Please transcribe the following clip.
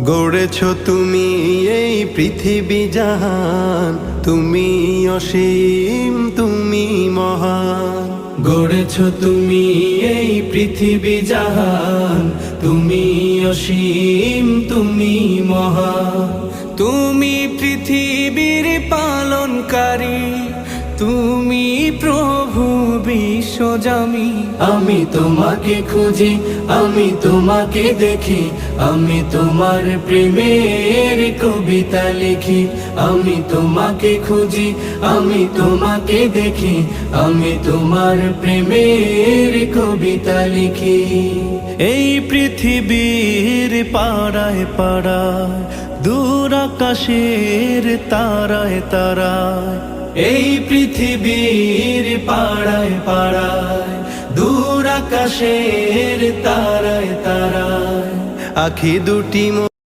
গড়েছ তুমি এই পৃথিবী জাহান, তুমি অসীম তুমি মহান। গড়েছ তুমি এই পৃথিবী জাহান, তুমি অসীম তুমি মহান। তুমি পৃথিবীর পালনকারী, তুমি প্রভু বিশ্বজামি। আমি তোমাকে খুঁজি, আমি তোমাকে দেখি, আমি তোমার প্রেমের কবিতা লিখি। আমি তোমাকে খুঁজি, আমি তোমাকে দেখি, আমি তোমার প্রেমের কবিতা লিখি। এই পৃথিবীর পাড়ায় পাড়ায়, দূর আকাশের তারায় তারায়। এই পৃথিবীর পাড়ায় পাড়ায়, দূর আকাশের তারায় তারায়। আখি দুটি